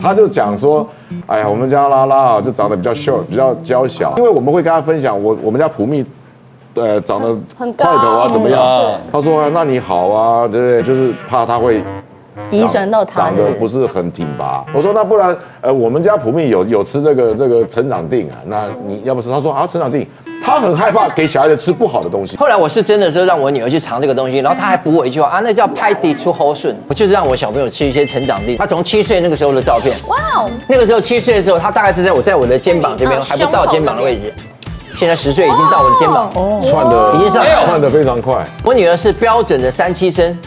他就讲说，哎呀，我们家拉拉啊，就长得比较short，比较娇小，因为我们会跟他分享，我们家普密，长得很块头啊怎么样？他说，那你好啊，对不对？就是怕他会遗传到他长得不是很挺拔。我说那不然，我们家普密有吃这个成长定啊，那你要不吃？他说啊，成长定。他很害怕给小孩子吃不好的东西。后来我是真的是让我女儿去尝这个东西，然后她还补我一句话啊，那叫拍地出后顺。我就是让我小朋友吃一些成长定。他从7岁那个时候的照片，哇哦，那个时候7岁的时候，他大概是在我的肩膀这边，还不到肩膀的位置。现在10岁已经到我的肩膀，窜的已经上来了，窜的非常快。我女儿是标准的3-7身。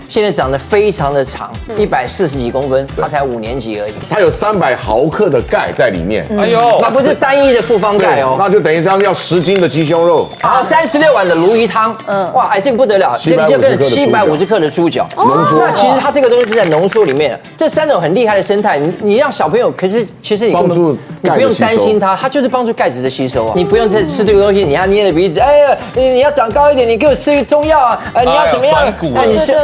现在长得非常的长，140几公分，她才5年级而已。它有300毫克的钙在里面，哎呦，那不是单一的复方钙哦，那就等于像要10斤的鸡胸肉，然后36碗的鲈鱼汤，哇，哎，这个不得了，这个就跟750克的猪脚浓缩。那其实它这个东西是在浓缩里面，这3种很厉害的生态，你让小朋友，可是其实你帮助你不用担心它就是帮助钙质的吸收啊。你不用再吃这个东西，你要捏着鼻子，哎呀，你要长高一点，你给我吃中药啊，你要怎么样？那你是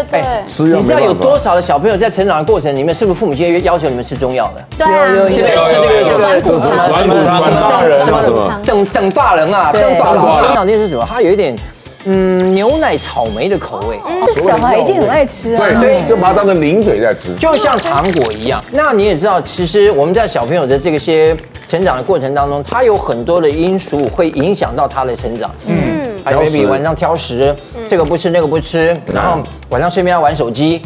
你是要有多少的小朋友在成长的过程里面，是不是父母亲要求你们吃中药的？对啊，对不对？吃这个转骨汤，等大人啊，等大人。成长定是什么？它有一点牛奶草莓的口味，这小孩一定很爱吃啊。对，就把它当成零嘴在吃，就像糖果一样。那你也知道，其实我们在小朋友的这些成长的过程当中，他有很多的因素会影响到他的成长。还有比晚上挑食，这个不吃那个不吃，然后晚上睡眠要玩手机，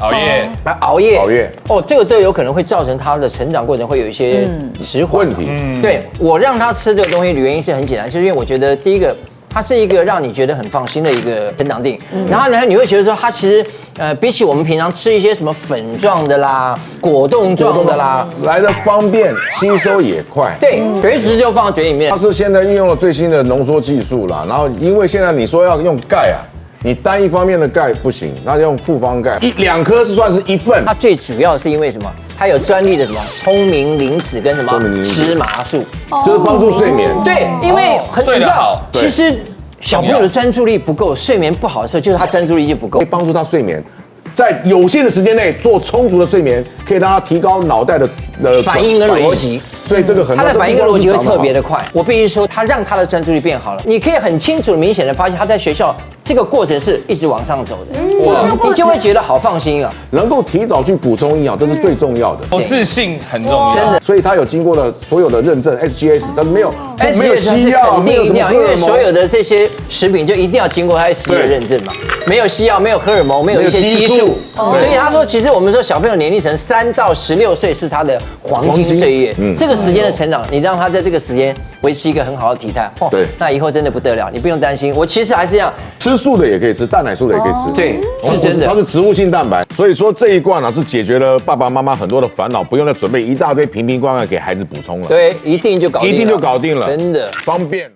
熬夜，哦，这个都有可能会造成他的成长过程会有一些迟缓问题。对，我让他吃这个东西的原因是很简单，就是因为我觉得第一个，它是一个让你觉得很放心的一个成长定，然后呢，你会觉得说它其实比起我们平常吃一些什么粉状的啦、果冻状的啦，来的方便，吸收也快。对，随时就放在嘴里面。它是现在运用了最新的浓缩技术啦，然后因为现在你说要用钙啊，你单一方面的钙不行，那用复方钙，2颗是算是1份。它最主要是因为什么？它有专利的什么聪明磷脂跟什么芝麻素，就是帮助睡眠。对，因为睡得好，其实小朋友的专注力不够，睡眠不好的时候，就是他专注力就不够，可以帮助他睡眠，在有限的时间内做充足的睡眠，可以让他提高脑袋的反应跟逻辑。所以这个很他的反应跟逻辑会特别的快。我必须说，他让他的专注力变好了。你可以很清楚、明显的发现他在学校这个过程是一直往上走的，你就会觉得好放心啊。能够提早去补充营养，这是最重要的。我自信很重要，真的。所以他有经过了所有的认证 SGS， 但是没有西药，肯定一定要，因为所有的这些食品就一定要经过它 SGS 的认证嘛。没有西药，没有荷尔蒙，没有一些激素，所以他说，其实我们说小朋友年龄层3到16岁是他的黄金岁月，这个时间的成长，你让他在这个时间维持一个很好的体态，对，那以后真的不得了，你不用担心。我其实还是这样，吃素的也可以吃，蛋奶素的也可以吃，对，是真的，它是植物性蛋白，所以说这一罐呢是解决了爸爸妈妈很多的烦恼，不用再准备一大堆瓶瓶罐罐给孩子补充了，对，一定就搞定了，真的方便了。